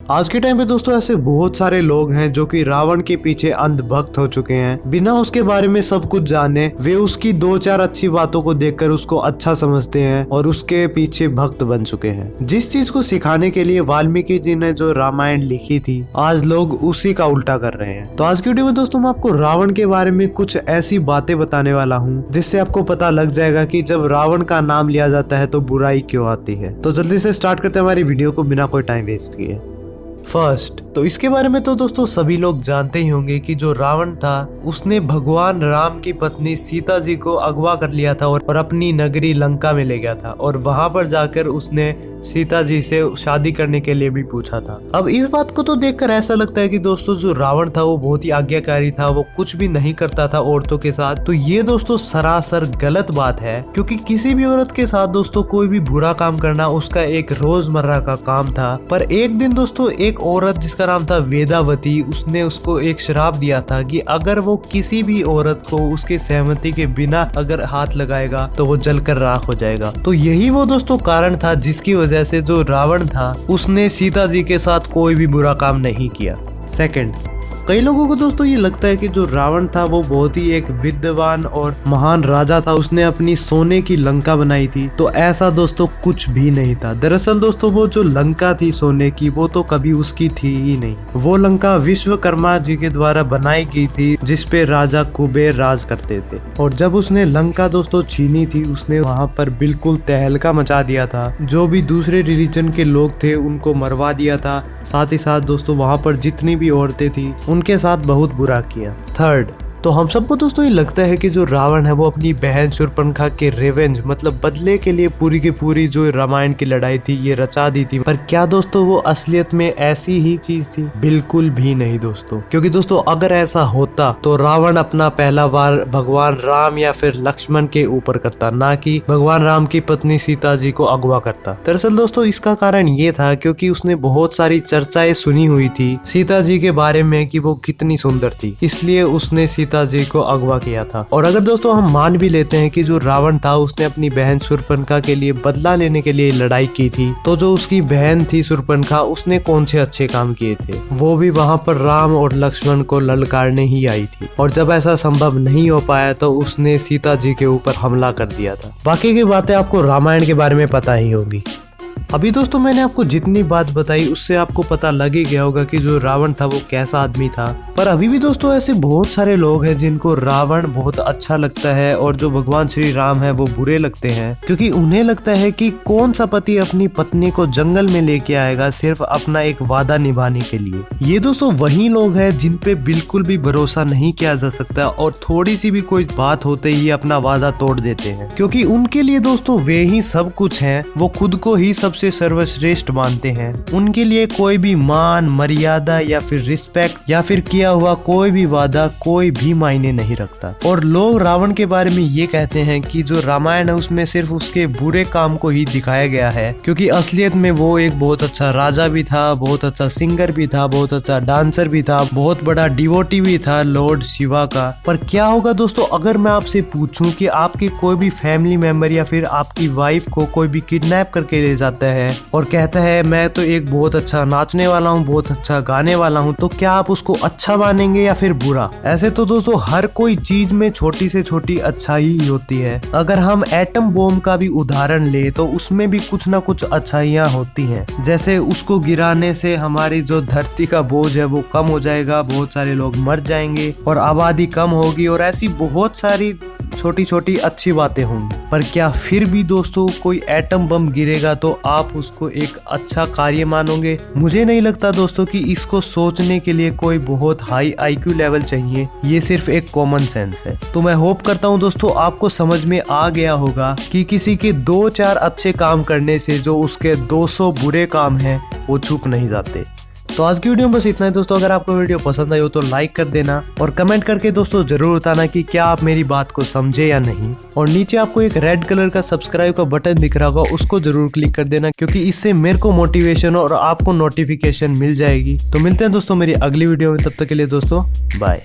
आज के टाइम पे दोस्तों ऐसे बहुत सारे लोग हैं जो कि रावण के पीछे अंधभक्त हो चुके हैं। बिना उसके बारे में सब कुछ जाने वे उसकी दो चार अच्छी बातों को देखकर उसको अच्छा समझते हैं और उसके पीछे भक्त बन चुके हैं। जिस चीज को सिखाने के लिए वाल्मीकि जी ने जो रामायण लिखी थी, आज लोग उसी का उल्टा कर रहे हैं। तो आज की वीडियो में दोस्तों मैं आपको रावण के बारे में कुछ ऐसी बातें बताने वाला हूँ जिससे आपको पता लग जाएगा कि जब रावण का नाम लिया जाता है तो बुराई क्यों आती है। तो जल्दी से स्टार्ट करते हैं हमारी वीडियो को बिना कोई टाइम वेस्ट किए। फर्स्ट तो इसके बारे में तो दोस्तों सभी लोग जानते ही होंगे कि जो रावण था उसने भगवान राम की पत्नी सीता जी को अगवा कर लिया था और अपनी नगरी लंका में ले गया था और वहां पर जाकर उसने सीता जी से शादी करने के लिए भी पूछा था। अब इस बात को तो देखकर ऐसा लगता है कि दोस्तों जो रावण था वो बहुत ही आज्ञाकारी था, वो कुछ भी नहीं करता था औरतों के साथ। तो ये दोस्तों सरासर गलत बात है, क्योंकि किसी भी औरत के साथ दोस्तों कोई भी बुरा काम करना उसका एक रोजमर्रा का काम था। पर एक दिन दोस्तों एक औरत जिसका नाम था वेदावती, उसने उसको एक श्राप दिया था कि अगर वो किसी भी औरत को उसके सहमति के बिना अगर हाथ लगाएगा तो वो जलकर राख हो जाएगा। तो यही वो दोस्तों कारण था जिसकी वजह से जो रावण था उसने सीता जी के साथ कोई भी बुरा काम नहीं किया। सेकंड, कई लोगों को दोस्तों ये लगता है कि जो रावण था वो बहुत ही एक विद्वान और महान राजा था, उसने अपनी सोने की लंका बनाई थी। तो ऐसा दोस्तों कुछ भी नहीं था। दरअसल दोस्तों वो जो लंका थी सोने की वो तो कभी उसकी थी ही नहीं। वो लंका विश्वकर्मा जी के द्वारा बनाई गई थी जिसपे राजा कुबेर राज करते थे। और जब उसने लंका दोस्तों छीनी थी उसने वहाँ पर बिल्कुल तहलका मचा दिया था। जो भी दूसरे रिलीजन के लोग थे उनको मरवा दिया था। साथ ही साथ दोस्तों वहाँ पर जितनी भी औरतें थी उनके साथ बहुत बुरा किया। थर्ड, तो हम सबको दोस्तों ये लगता है कि जो रावण है वो अपनी बहन शूर्पणखा के रिवेंज मतलब बदले के लिए पूरी की पूरी जो रामायण की लड़ाई थी ये रचा दी थी। पर क्या दोस्तों वो असलियत में ऐसी ही चीज थी? बिल्कुल भी नहीं दोस्तों, क्योंकि दोस्तों अगर ऐसा होता तो रावण अपना पहला वार भगवान राम या फिर लक्ष्मण के ऊपर करता, ना कि भगवान राम की पत्नी सीता जी को अगवा करता। दरअसल दोस्तों इसका कारण ये था क्योंकि उसने बहुत सारी चर्चाएं सुनी हुई थी सीता जी के बारे में कि वो कितनी सुंदर थी, इसलिए उसने सीता जी को अगवा किया था। और अगर दोस्तों हम मान भी लेते हैं कि जो रावण था उसने अपनी बहन शूर्पणखा के लिए बदला लेने के लिए लड़ाई की थी, तो जो उसकी बहन थी शूर्पणखा उसने कौन से अच्छे काम किए थे? वो भी वहां पर राम और लक्ष्मण को ललकारने ही आई थी। और जब ऐसा संभव नहीं हो पाया तो उसने सीता जी के ऊपर हमला कर दिया था। बाकी की बातें आपको रामायण के बारे में पता ही होगी। अभी दोस्तों मैंने आपको जितनी बात बताई उससे आपको पता लग ही गया होगा कि जो रावण था वो कैसा आदमी था। पर अभी भी दोस्तों ऐसे बहुत सारे लोग हैं जिनको रावण बहुत अच्छा लगता है और जो भगवान श्री राम है वो बुरे लगते हैं, क्योंकि उन्हें लगता है कि कौन सा पति अपनी पत्नी को जंगल में लेके आएगा सिर्फ अपना एक वादा निभाने के लिए। ये दोस्तों वही लोग हैं जिन पे बिल्कुल भी भरोसा नहीं किया जा सकता और थोड़ी सी भी कोई बात होते ही अपना वादा तोड़ देते हैं, क्योंकि उनके लिए दोस्तों वे ही सब कुछ है। वो खुद को ही सबसे सर्वश्रेष्ठ मानते हैं। उनके लिए कोई भी मान मर्यादा या फिर रिस्पेक्ट या फिर किया हुआ कोई भी वादा कोई भी मायने नहीं रखता। और लोग रावण के बारे में ये कहते हैं कि जो रामायण है उसमें सिर्फ उसके बुरे काम को ही दिखाया गया है, क्योंकि असलियत में वो एक बहुत अच्छा राजा भी था, बहुत अच्छा सिंगर भी था, बहुत अच्छा डांसर भी था, बहुत बड़ा डिवोटी भी था लॉर्ड शिवा का। पर क्या होगा दोस्तों अगर मैं आपसे पूछूं कि आपकी कोई भी फैमिली मेंबर या फिर आपकी वाइफ को कोई भी किडनैप करके ले जाता है और कहता है मैं तो एक बहुत अच्छा नाचने वाला हूँ, बहुत अच्छा गाने वाला हूँ, तो क्या आप उसको अच्छा मानेंगे या फिर बुरा? ऐसे तो दोस्तों हर कोई चीज में छोटी से छोटी अच्छाई ही होती है। अगर हम एटम बॉम्ब का भी उदाहरण ले तो उसमें भी कुछ ना कुछ अच्छाइयाँ होती हैं। जैसे उसको गिराने से हमारी जो धरती का बोझ है वो कम हो जाएगा, बहुत सारे लोग मर जाएंगे और आबादी कम होगी और ऐसी बहुत सारी छोटी छोटी अच्छी बातें होंगी। पर क्या फिर भी दोस्तों कोई एटम बम गिरेगा तो आप उसको एक अच्छा कार्य मानोगे? मुझे नहीं लगता दोस्तों कि इसको सोचने के लिए कोई बहुत हाई आईक्यू लेवल चाहिए। ये सिर्फ एक कॉमन सेंस है। तो मैं होप करता हूँ दोस्तों आपको समझ में आ गया होगा कि किसी के 2-4 अच्छे काम करने से जो उसके 200 बुरे काम हैं वो छुप नहीं जाते। तो आज की वीडियो में बस इतना ही दोस्तों। अगर आपको वीडियो पसंद आई हो तो लाइक कर देना और कमेंट करके दोस्तों जरूर बताना कि क्या आप मेरी बात को समझे या नहीं। और नीचे आपको एक रेड कलर का सब्सक्राइब का बटन दिख रहा होगा, उसको जरूर क्लिक कर देना, क्योंकि इससे मेरे को मोटिवेशन और आपको नोटिफिकेशन मिल जाएगी। तो मिलते हैं दोस्तों मेरी अगली वीडियो में, तब तक के लिए दोस्तों बाय।